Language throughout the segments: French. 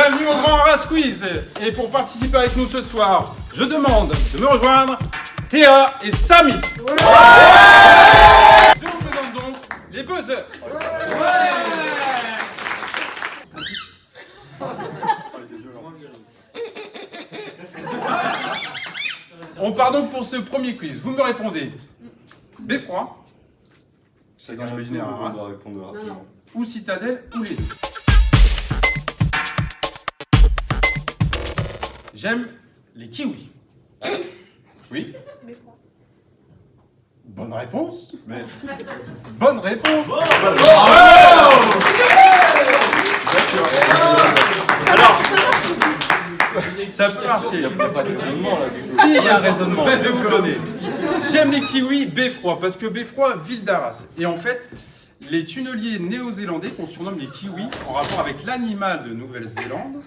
Bienvenue au Grand Arras Quiz. Et pour participer avec nous ce soir, je demande de me rejoindre Théa et Samy. Je vous présente donc les buzzers. On part donc pour ce premier quiz. Vous me répondez beffroi, chacun imaginaire à Arras, ou citadelle, ou les deux. J'aime les kiwis. Oui. Bonne réponse. Mais... Bonne réponse. Alors, ça peut marcher. Il n'y a pas de raisonnement là. Si, il y a un raisonnement. Je vais vous le donner. J'aime les kiwis beffroi parce que beffroi, ville d'Arras. Et en fait, les tunneliers néo-zélandais, qu'on surnomme les kiwis, en rapport avec l'animal de Nouvelle-Zélande,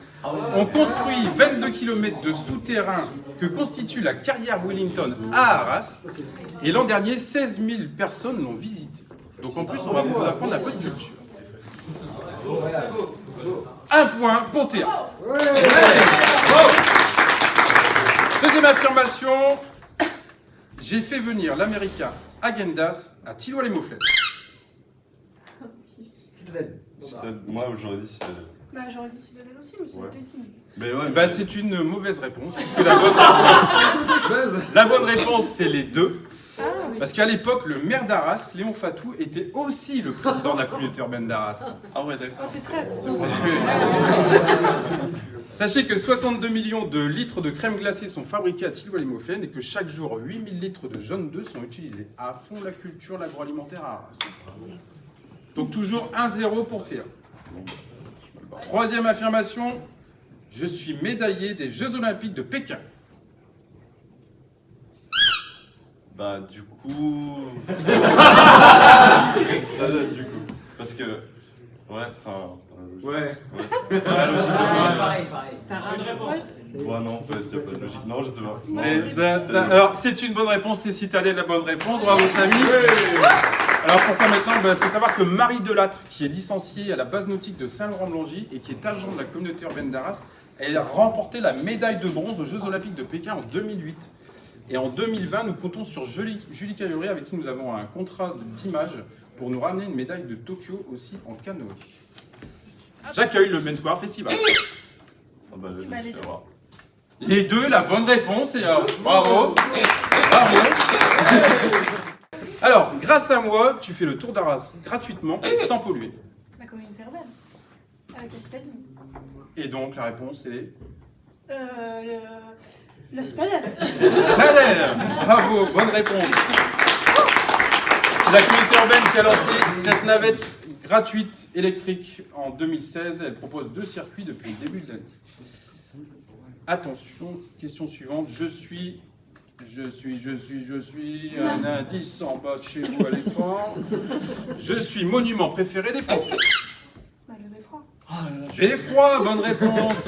ont construit 22 km de souterrain que constitue la carrière Wellington à Arras. Et l'an dernier, 16 000 personnes l'ont visité. Donc en plus, on va vous apprendre un peu de culture. Un point pour Théa. Deuxième affirmation. J'ai fait venir l'américain Häagen-Dazs à Thilloy-les-Mauflets. Citadelle. Moi, j'aurais dit citadelle. Bah, j'aurais dit citadelle aussi, mais c'est une. Mais ouais, Bah, c'est une mauvaise réponse, puisque la bonne réponse, c'est les deux. Ah, oui. Parce qu'à l'époque, le maire d'Arras, Léon Fatou, était aussi le président de la communauté urbaine d'Arras. Ah ouais, d'accord. Oh, c'est très. Sachez que 62 millions de litres de crème glacée sont fabriqués à Thilloy-les-Mauflets et que chaque jour, 8000 litres de jaune d'œuf sont utilisés. À fond la culture, l'agroalimentaire à Arras. Donc toujours 1-0 pour Théa. Troisième affirmation, je suis médaillé des Jeux Olympiques de Pékin. Bah, du coup. Ce serait citadelle, du coup. Parce que. Ouais, enfin. Ouais. Pareil. Ça rame. Ouais, non, en fait, il n'y a pas de logique. Non, je sais pas. Non, Alors, c'est une bonne réponse, c'est Citadelle la bonne réponse. Bravo, Samy. Alors, pourquoi maintenant? Il faut savoir que Marie Delattre, qui est licenciée à la base nautique de Saint-Laurent-de-Langy et qui est agent de la communauté urbaine d'Arras, elle a remporté la médaille de bronze aux Jeux Olympiques de Pékin en 2008. Et en 2020, nous comptons sur Julie Cailloré, avec qui nous avons un contrat d'image pour nous ramener une médaille de Tokyo aussi en canoë. J'accueille le Men Square Festival. Ah bah, je vais voir. Les deux, la bonne réponse, et bravo. Bravo. Alors, grâce à moi, tu fais le tour d'Arras gratuitement et sans polluer. La communauté urbaine. Avec la citadine. Et donc, la réponse est... La citadelle. Citadelle. Bravo, bonne réponse. C'est la communauté urbaine qui a lancé cette navette gratuite électrique en 2016. Elle propose 2 circuits depuis le début de l'année. Attention, question suivante. Je suis un indice en bas de chez vous à l'écran. Je suis monument préféré des Français. Bah, le beffroi. Beffroi, bonne réponse.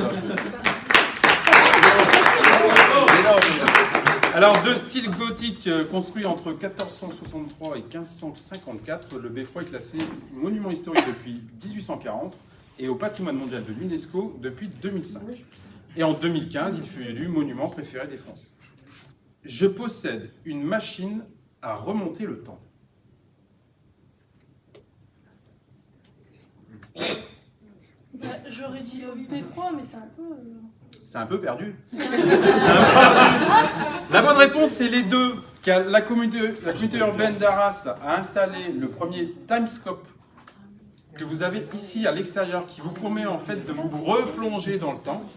Alors, de style gothique construit entre 1463 et 1554, le beffroi est classé monument historique depuis 1840 et au patrimoine mondial de l'UNESCO depuis 2005. Et en 2015, il fut élu monument préféré des Français. Je possède une machine à remonter le temps. Bah, j'aurais dit le beffroi, mais c'est un peu. C'est un peu perdu. La bonne réponse, c'est les deux. Car la communauté urbaine d'Arras a installé le premier timescope que vous avez ici à l'extérieur, qui vous permet en fait de vous replonger dans le temps.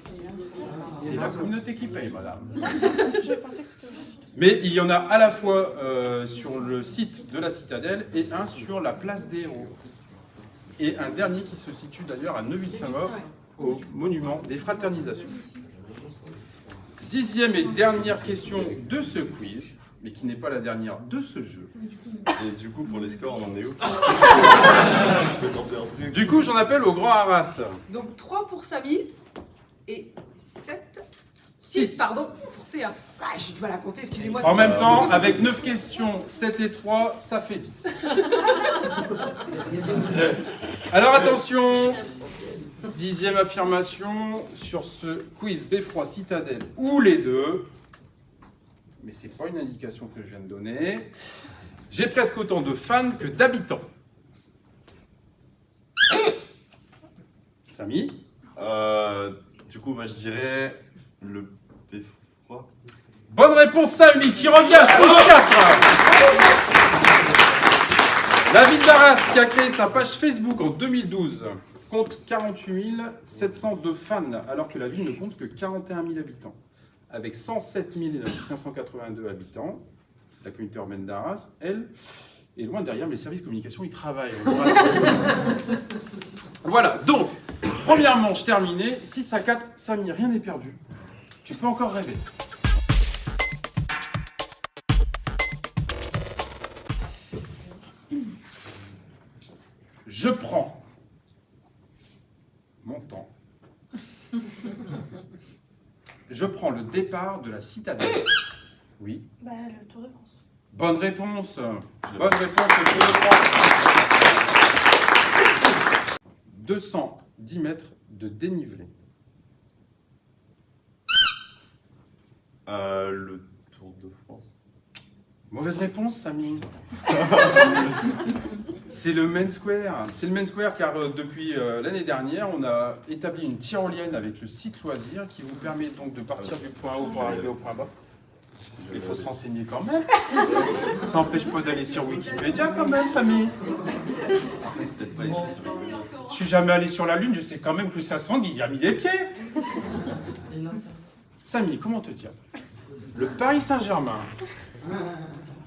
C'est la communauté qui paye, madame. Je pensais que c'était. Mais il y en a à la fois sur le site de la Citadelle et un sur la place des Héros. Et un dernier qui se situe d'ailleurs à Neuville-Saint-Maur, au monument des fraternisations. 10e et dernière question de ce quiz, mais qui n'est pas la dernière de ce jeu. Et du coup, pour les scores, on en est où? Du coup, j'en appelle au Grand Arras. Donc 3 pour Samy et 6 pardon, pour Théa. Ah, j'ai du mal à compter, excusez-moi. En même temps, avec 9 questions, 7 et 3, ça fait 10. Alors attention, 10e affirmation sur ce quiz Beffroi Citadelle ou les deux. Mais c'est pas une indication que je viens de donner. J'ai presque autant de fans que d'habitants. Samy? Du coup, moi je dirais le Beffroi. Bonne réponse, Samy, qui revient à 6-4. La ville d'Arras, qui a créé sa page Facebook en 2012, compte 48 702 fans, alors que la ville ne compte que 41 000 habitants. Avec 107 582 habitants, la communauté urbaine d'Arras, elle, est loin derrière, mais les services de communication y travaillent. Voilà, donc, première manche terminée, 6-4, Samy, rien n'est perdu. Tu peux encore rêver. Je prends mon temps. Je prends le départ de la citadelle. Oui. Bah, le Tour de France. Bonne réponse. Bonne réponse, le Tour de France. 210 mètres de dénivelé. Le Tour de France. Mauvaise réponse, Samy. C'est le Main Square. C'est le Main Square car depuis l'année dernière, on a établi une tyrolienne avec le site loisir qui vous permet donc de partir du point A pour arriver au point bas. Il faut se renseigner quand même. Ça n'empêche pas d'aller sur Wikipédia quand même, Samy. Après, c'est peut-être pas écrit sur Je suis jamais allé sur la Lune, je sais quand même que Saint-Strong y a mis les pieds. Samy, comment te dire? Le Paris Saint-Germain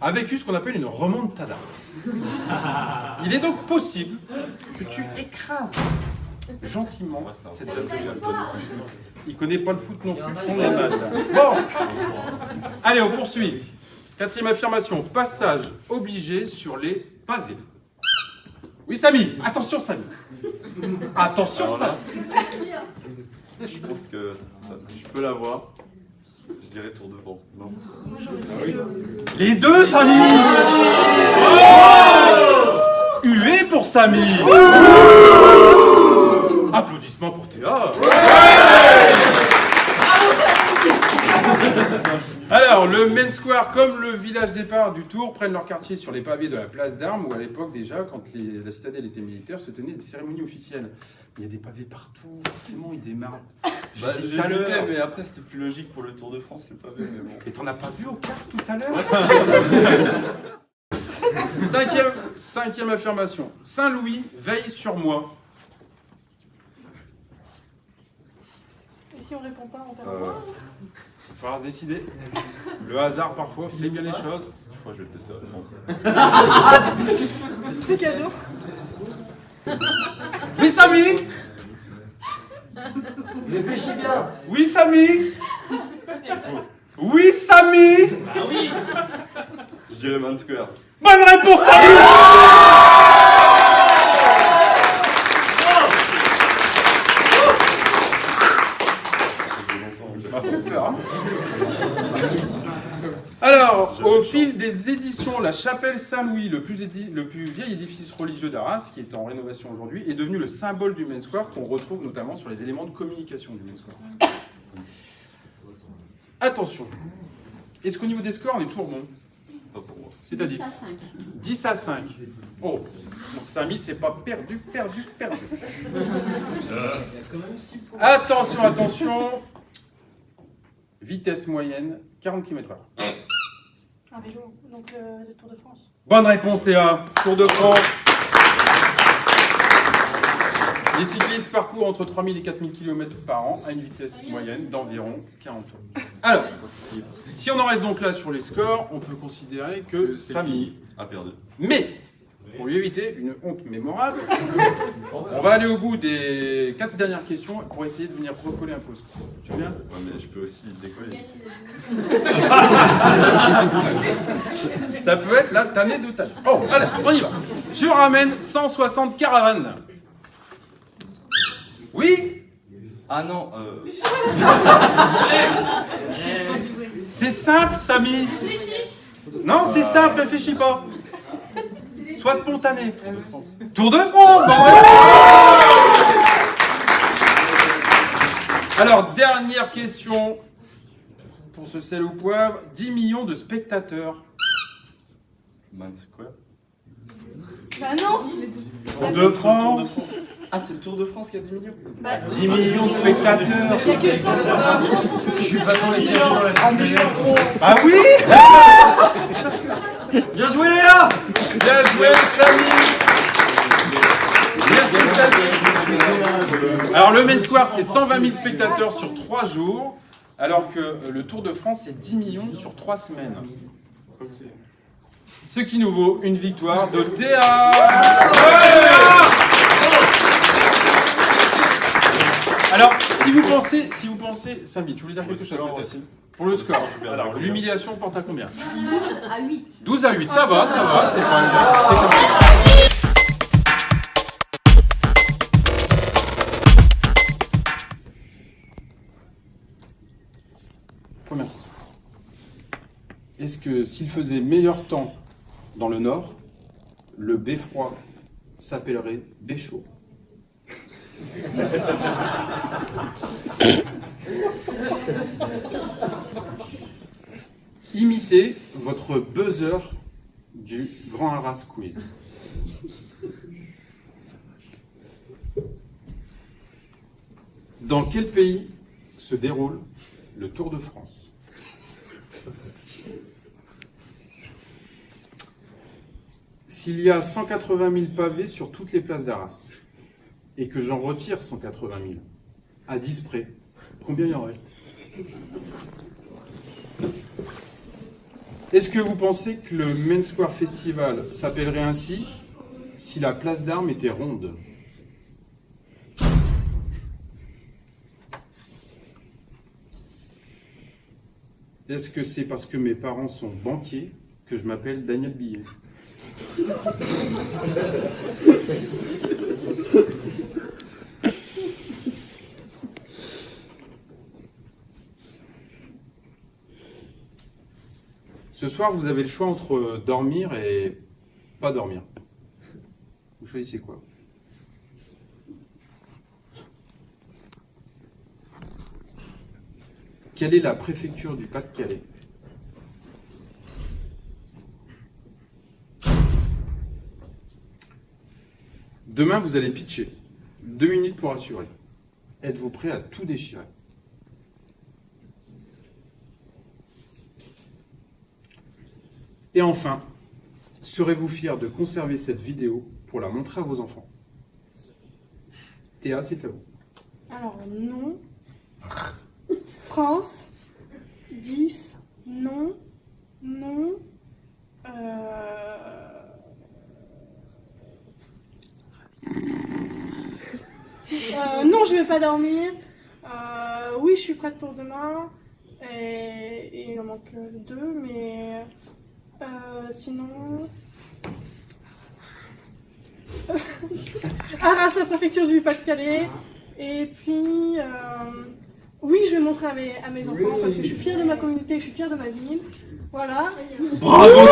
a vécu ce qu'on appelle une remontada. Il est donc possible que tu écrases gentiment cette jeune fille. Il connaît pas le foot non plus, on est mal. Bon, allez, on poursuit. 4e affirmation, passage obligé sur les pavés. Oui, Samy, attention, Samy. Attention, Alors là, Samy. Je pense que je peux l'avoir. Je dirais Tour de France. Non. Les deux, Samy. Hué pour Samy. Applaudissements pour Théa. Alors, le Main Square, comme le village départ du Tour, prennent leur quartier sur les pavés de la place d'Armes, où à l'époque déjà, quand la citadelle était militaire, se tenait une cérémonie officielle. Il y a des pavés partout, forcément, ils démarrent. Bah, j'hésitais, mais après c'était plus logique pour le Tour de France, le pavé, mais bon. Et t'en as pas vu au quart tout à l'heure? Cinquième affirmation. Saint-Louis veille sur moi. Et si on répond pas, on perd un point? Il va falloir se décider. Le hasard parfois fait bien les choses. Je crois que je vais te laisser répondre. C'est cadeau. Oui, Samy. Réfléchis bien. Oui, Samy. Oui, Samy. Je dirais Man Square. Bonne réponse, Samy. Bah, faut se faire, hein. Alors, au fil des éditions, la chapelle Saint-Louis, le plus vieil édifice religieux d'Arras, qui est en rénovation aujourd'hui, est devenu le symbole du Main Square qu'on retrouve notamment sur les éléments de communication du Main Square. Attention, est-ce qu'au niveau des scores, on est toujours bon? Pas pour moi. C'est-à-dire 10 à 5. Oh, donc Samy, c'est pas perdu. Attention, attention. Vitesse moyenne, 40 km/h. Un vélo, donc le Tour de France. Bonne réponse, Théa. Tour de France. Les cyclistes parcourent entre 3000 et 4000 km par an à une vitesse moyenne d'environ 40 km. Alors, si on en reste donc là sur les scores, on peut considérer que Samy A perdu. Mais, pour lui éviter une honte mémorable, on va aller au bout des 4 dernières questions pour essayer de venir recoller un peu. Tu veux bien? Ouais, mais je peux aussi décoller. Ça peut être la tannée de tâche. Oh, allez, on y va. Je ramène 160 caravanes. Oui? Ah non, C'est simple, Samy. Non, c'est simple, réfléchis pas. Sois spontané. Tour de France. Bon, ouais. Alors, dernière question pour ce sel au poivre. 10 millions de spectateurs. Man Square. Bah non. Tour de France. Ah, c'est le Tour de France qui a 10 millions. Bah, 10 millions de spectateurs. il y a que 150. Je suis pas dans les casinos dans la Ah oui. Bien joué Léa. Bien joué, Samy. Merci, Samy. Alors, le Main Square, c'est 120 000 spectateurs sur 3 jours, alors que le Tour de France, c'est 10 millions sur 3 semaines. Ce qui nous vaut une victoire de Théa. Alors, si vous pensez, Samy, tu voulais dire quelque chose peut-être pour le score. Alors, l'humiliation porte à combien? 12 à 8. 12 à 8, ça va, c'est pas mal. C'est correct. Première question. Est-ce que s'il faisait meilleur temps dans le nord, le beffroi s'appellerait béchaud? Imitez votre buzzer du Grand Arras Quiz. Dans quel pays se déroule le Tour de France? S'il y a 180 000 pavés sur toutes les places d'Arras, et que j'en retire 180 000, à 10 près, combien il en reste? Est-ce que vous pensez que le Main Square Festival s'appellerait ainsi si la place d'Armes était ronde? Est-ce que c'est parce que mes parents sont banquiers que je m'appelle Daniel Billet? Ce soir, vous avez le choix entre dormir et pas dormir. Vous choisissez quoi? Quelle est la préfecture du Pas-de-Calais? Demain, vous allez pitcher. 2 minutes pour assurer. Êtes-vous prêt à tout déchirer? Et enfin, serez-vous fier de conserver cette vidéo pour la montrer à vos enfants? Théa, c'est à vous. Alors, non. France. 10. Non. Non. Non, je vais pas dormir. Oui, je suis prête pour demain. Et il en manque 2, mais sinon. Arras, la préfecture du Pas-de-Calais. Et puis, oui, je vais montrer à mes enfants parce que je suis fière de ma communauté, je suis fière de ma ville. Voilà. Bravo!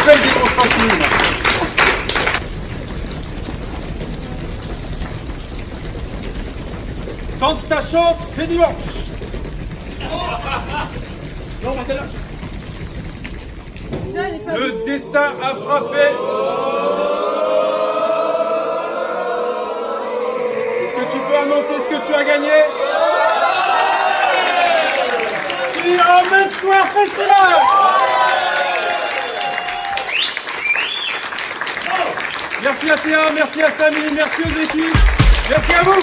Belle démonstration. Tente ta chance, c'est dimanche. Non, bah celle-là. Déjà, elle est pas Le destin a frappé. Est-ce que tu peux annoncer ce que tu as gagné? Tu es en Main Square Festival. Merci à Théa, merci à Samy, merci aux équipes, merci à vous.